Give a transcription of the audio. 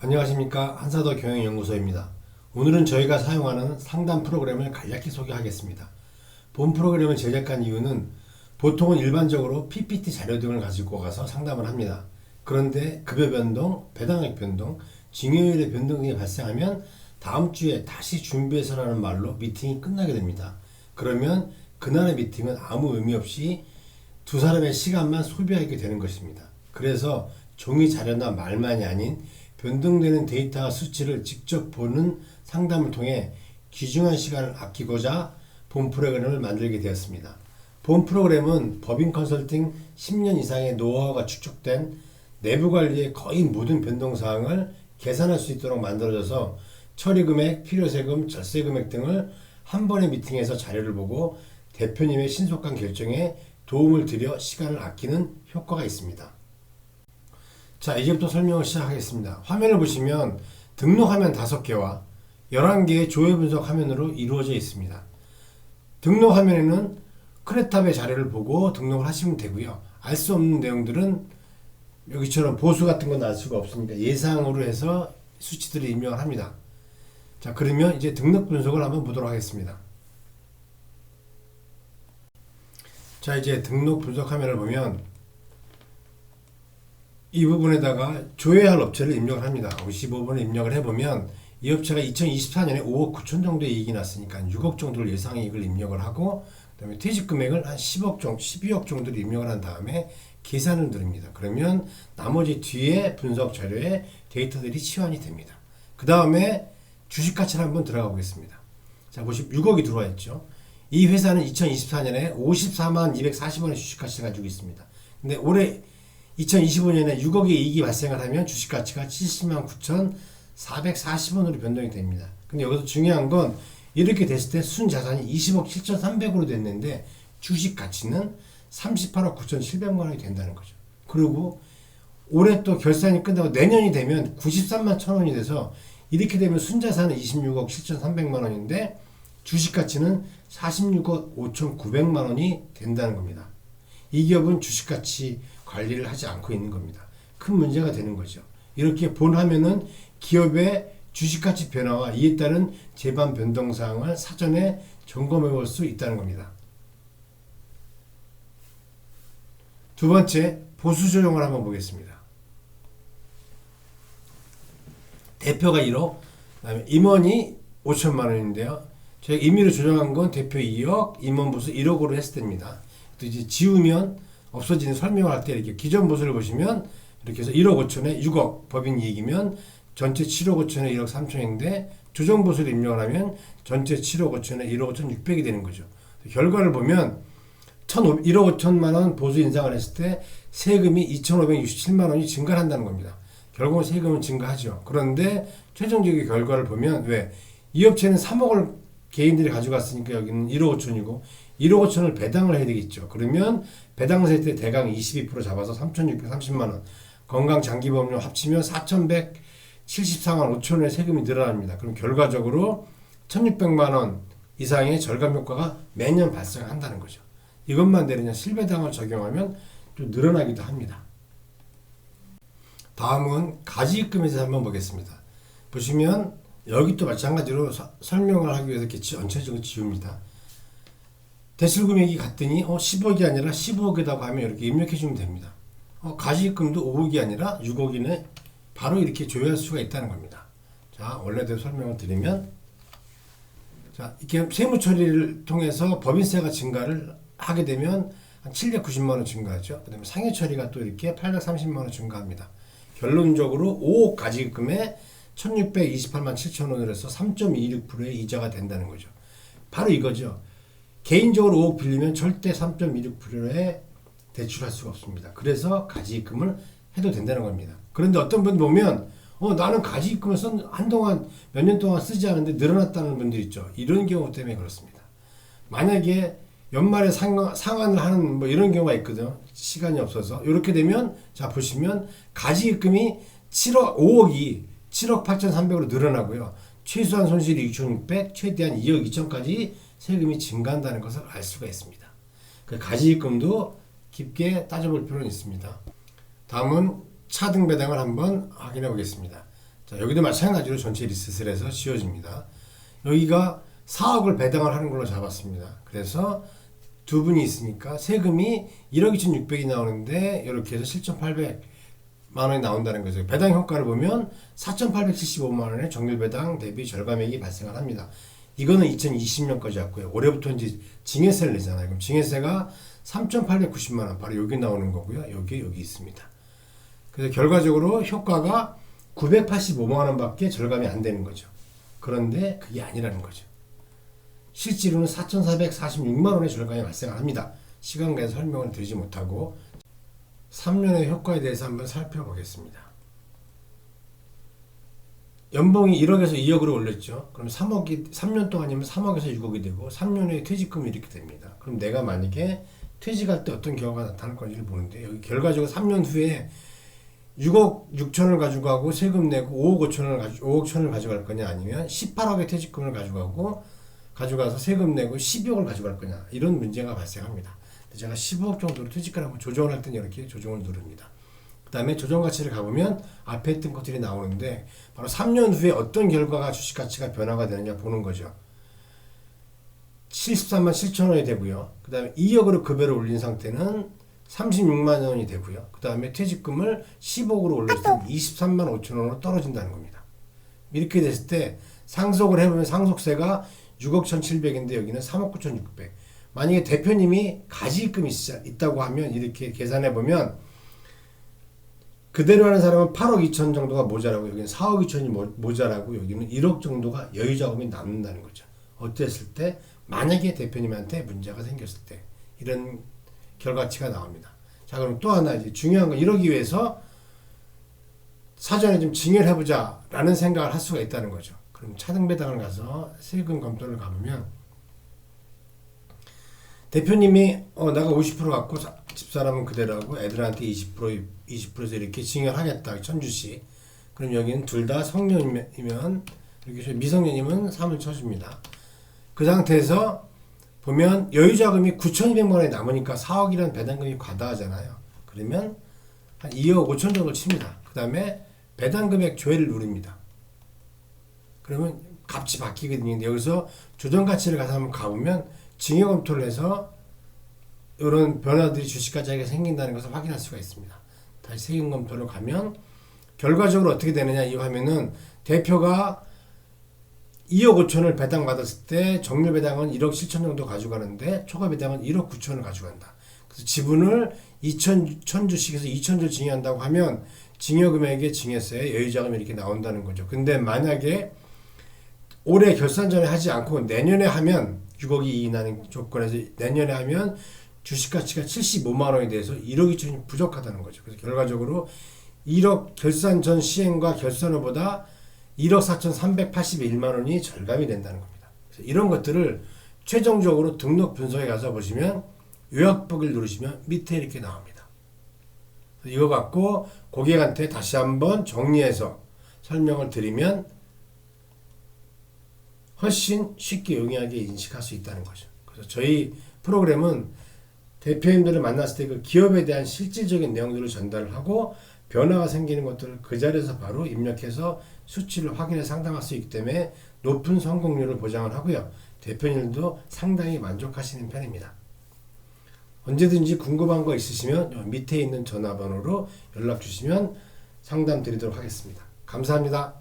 안녕하십니까. 한사더 경영연구소입니다. 오늘은 저희가 사용하는 상담 프로그램을 간략히 소개하겠습니다. 본 프로그램을 제작한 이유는 보통은 일반적으로 PPT 자료 등을 가지고 가서 상담을 합니다. 그런데 급여 변동, 배당액 변동, 징여율의 변동 등이 발생하면 다음 주에 다시 준비해서라는 말로 미팅이 끝나게 됩니다. 그러면 그날의 미팅은 아무 의미 없이 두 사람의 시간만 소비하게 되는 것입니다. 그래서 종이 자료나 말만이 아닌 변동되는 데이터와 수치를 직접 보는 상담을 통해 귀중한 시간을 아끼고자 본 프로그램을 만들게 되었습니다. 본 프로그램은 법인 컨설팅 10년 이상의 노하우가 축적된 내부 관리의 거의 모든 변동 사항을 계산할 수 있도록 만들어져서 처리 금액, 필요 세금, 절세 금액 등을 한 번의 미팅에서 자료를 보고 대표님의 신속한 결정에 도움을 드려 시간을 아끼는 효과가 있습니다. 자, 이제부터 설명을 시작하겠습니다. 화면을 보시면 등록 화면 5개와 11개의 조회 분석 화면으로 이루어져 있습니다. 등록 화면에는 크레탑의 자료를 보고 등록을 하시면 되고요. 알 수 없는 내용들은 여기처럼 보수 같은 건 알 수가 없으니까 예상으로 해서 수치들을 입력을 합니다. 자, 그러면 이제 등록 분석을 한번 보도록 하겠습니다. 자, 이제 등록 분석 화면을 보면 이 부분에다가 조회할 업체를 입력을 합니다. 55번을 입력을 해보면 이 업체가 2024년에 5억 9천 정도의 이익이 났으니까 6억 정도를 예상이익을 입력을 하고 그 다음에 퇴직 금액을 한 10억 정도, 12억 정도를 입력을 한 다음에 계산을 누릅니다. 그러면 나머지 뒤에 분석 자료에 데이터들이 치환이 됩니다. 그 다음에 주식 가치를 한번 들어가 보겠습니다. 자, 보시면 6억이 들어와 있죠. 이 회사는 2024년에 54만 240원의 주식 가치를 가지고 있습니다. 근데 올해 2025년에 6억의 이익이 발생을 하면 주식 가치가 70만 9,440원으로 변동이 됩니다. 근데 여기서 중요한 건 이렇게 됐을 때 순자산이 20억 7,300으로 됐는데 주식 가치는 38억 9,700만 원이 된다는 거죠. 그리고 올해 또 결산이 끝나고 내년이 되면 93만 1,000원이 돼서 이렇게 되면 순자산은 26억 7,300만 원인데 주식 가치는 46억 5,900만 원이 된다는 겁니다. 이 기업은 주식 가치 관리를 하지 않고 있는 겁니다. 큰 문제가 되는 거죠. 이렇게 본하면은 기업의 주식가치 변화와 이에 따른 재반 변동 사항을 사전에 점검해 볼 수 있다는 겁니다. 두 번째, 보수 조정을 한번 보겠습니다. 대표가 1억, 그다음에 임원이 5천만 원인데요. 저희가 임의로 조정한 건 대표 2억, 임원 보수 1억으로 했을 때입니다. 또 이제 지우면 없어지는 설명을 할 때 이렇게 기존 보수를 보시면 이렇게 해서 1억 5천에 6억 법인 이익이면 전체 7억 5천에 1억 3천인데 조정 보수를 입력을 하면 전체 7억 5천에 1억 5천 6백이 되는 거죠. 결과를 보면 1억 5천만 원 보수 인상을 했을 때 세금이 2,567만 원이 증가를 한다는 겁니다. 결국은 세금은 증가하죠. 그런데 최종적인 결과를 보면 왜? 이 업체는 3억을 개인들이 가져갔으니까 여기는 1억 5천이고 1억 5천을 배당을 해야 되겠죠. 그러면 배당세 때 대강 22% 잡아서 3,630만 원, 건강장기보험료 합치면 4,174만 5천 원의 세금이 늘어납니다. 그럼 결과적으로 1,600만 원 이상의 절감 효과가 매년 발생한다는 거죠. 이것만 내리냐 실배당을 적용하면 좀 늘어나기도 합니다. 다음은 가지입금에 대해서 한번 보겠습니다. 보시면 여기 또 마찬가지로 설명을 하기 위해서 이렇게 전체적으로 지웁니다. 대출 금액이 같더니 10억이 아니라 15억이라고 하면 이렇게 입력해 주면 됩니다. 가지입금도 5억이 아니라 6억이네 바로 이렇게 조회할 수가 있다는 겁니다. 자, 원래대로 설명을 드리면 자, 이렇게 세무 처리를 통해서 법인세가 증가를 하게 되면 한 790만 원 증가하죠. 그다음에 상해 처리가 또 이렇게 830만 원 증가합니다. 결론적으로 5억 가지입금에 1,628만 7천 원을 해서 3.26%의 이자가 된다는 거죠. 바로 이거죠. 개인적으로 5억 빌리면 절대 3.26%에 대출할 수가 없습니다. 그래서 가지입금을 해도 된다는 겁니다. 그런데 어떤 분 보면 나는 가지입금을 한동안 몇 년 동안 쓰지 않았는데 늘어났다는 분들 있죠. 이런 경우 때문에 그렇습니다. 만약에 연말에 상환을 하는 뭐 이런 경우가 있거든요. 시간이 없어서 이렇게 되면 자 보시면 가지입금이 5억이 7억 8,300으로 늘어나고요. 최소한 손실이 6,600, 최대한 2억 2천까지 세금이 증가한다는 것을 알 수가 있습니다. 그 가지입금도 깊게 따져볼 필요는 있습니다. 다음은 차등 배당을 한번 확인해 보겠습니다. 자, 여기도 마찬가지로 전체 리셋을 해서 지워집니다. 여기가 4억을 배당을 하는 걸로 잡았습니다. 그래서 두 분이 있으니까 세금이 1억 2,600이 나오는데 이렇게 해서 7,800만 원이 나온다는 거죠. 배당 효과를 보면 4,875만 원의 정률 배당 대비 절감액이 발생을 합니다. 이거는 2020년까지 왔고요. 올해부터 이제 징해세를 내잖아요. 그럼 징해세가 3,890만 원 바로 여기 나오는 거고요. 여기 있습니다. 그래서 결과적으로 효과가 985만 원밖에 절감이 안 되는 거죠. 그런데 그게 아니라는 거죠. 실제로는 4,446만 원의 절감이 발생합니다. 시간 관계에서 설명을 드리지 못하고 3년의 효과에 대해서 한번 살펴보겠습니다. 연봉이 1억에서 2억으로 올렸죠. 그럼 3년 동안이면 3억에서 6억이 되고 3년 후에 퇴직금이 이렇게 됩니다. 그럼 내가 만약에 퇴직할 때 어떤 경우가 나타날 건지를 보는데 여기 결과적으로 3년 후에 6억 6천을 가지고 가고 세금 내고 5억 5천을 가져갈 거냐 아니면 18억의 퇴직금을 가져가서 세금 내고 12억을 가져갈 거냐 이런 문제가 발생합니다. 제가 15억 정도로 퇴직을 하고 조정을 할 때는 이렇게 조정을 누릅니다. 그 다음에 조정 가치를 가보면 앞에 했던 것들이 나오는데 바로 3년 후에 어떤 결과가 주식 가치가 변화가 되느냐 보는 거죠. 73만 7천 원이 되고요. 그 다음에 2억으로 급여를 올린 상태는 36만 원이 되고요. 그 다음에 퇴직금을 10억으로 올렸을 때 23만 5천 원으로 떨어진다는 겁니다. 이렇게 됐을 때 상속을 해보면 상속세가 6억 1,700인데 여기는 3억 9,600. 만약에 대표님이 가지입금이 있다고 하면 이렇게 계산해보면 그대로 하는 사람은 8억 2천 정도가 모자라고 여기는 4억 2천이 모자라고 여기는 1억 정도가 여유자금이 남는다는 거죠. 어땠을 때 만약에 대표님한테 문제가 생겼을 때 이런 결과치가 나옵니다. 자, 그럼 또 하나 이제 중요한 건 이러기 위해서 사전에 좀 징여를 해보자 라는 생각을 할 수가 있다는 거죠. 그럼 차등배당을 가서 세금 검토를 가보면 대표님이 내가 50% 갖고 집사람은 그대로 하고 애들한테 20%에서 이렇게 징여하겠다 1,000주씩. 그럼 여기는 둘 다 성년이면 이렇게 미성년이면 3을 쳐줍니다. 그 상태에서 보면 여유자금이 9,200만 원이 남으니까 4억이라는 배당금이 과다하잖아요. 그러면 한 2억 5천 정도 칩니다. 그 다음에 배당금액 조회를 누릅니다. 그러면 값이 바뀌거든요. 여기서 조정가치를 가서 한번 가보면 징여 검토를 해서 이런 변화들이 주식가치가 생긴다는 것을 확인할 수가 있습니다. 다시 세금 검토를 가면 결과적으로 어떻게 되느냐 이 화면은 대표가 2억 5천을 배당받았을 때 정률 배당은 1억 7천 정도 가져가는데 초과 배당은 1억 9천을 가져간다. 그래서 지분을 1,000주씩에서 2,000주 징여한다고 하면 징여금액의 징여세에 여유자금이 이렇게 나온다는 거죠. 근데 만약에 올해 결산 전에 하지 않고 내년에 하면 6억이 이익 나는 조건에서 내년에 하면 주식가치가 75만 원에 대해서 1억 2천이 부족하다는 거죠. 그래서 결과적으로 1억 결산 전 시행과 결산 후보다 1억 4,381만 원이 절감이 된다는 겁니다. 그래서 이런 것들을 최종적으로 등록 분석에 가서 보시면 요약보기를 누르시면 밑에 이렇게 나옵니다. 이거 갖고 고객한테 다시 한번 정리해서 설명을 드리면 훨씬 쉽게 용이하게 인식할 수 있다는 거죠. 그래서 저희 프로그램은 대표님들을 만났을 때 그 기업에 대한 실질적인 내용들을 전달을 하고 변화가 생기는 것들을 그 자리에서 바로 입력해서 수치를 확인해 상담할 수 있기 때문에 높은 성공률을 보장을 하고요. 대표님들도 상당히 만족하시는 편입니다. 언제든지 궁금한 거 있으시면 밑에 있는 전화번호로 연락 주시면 상담 드리도록 하겠습니다. 감사합니다.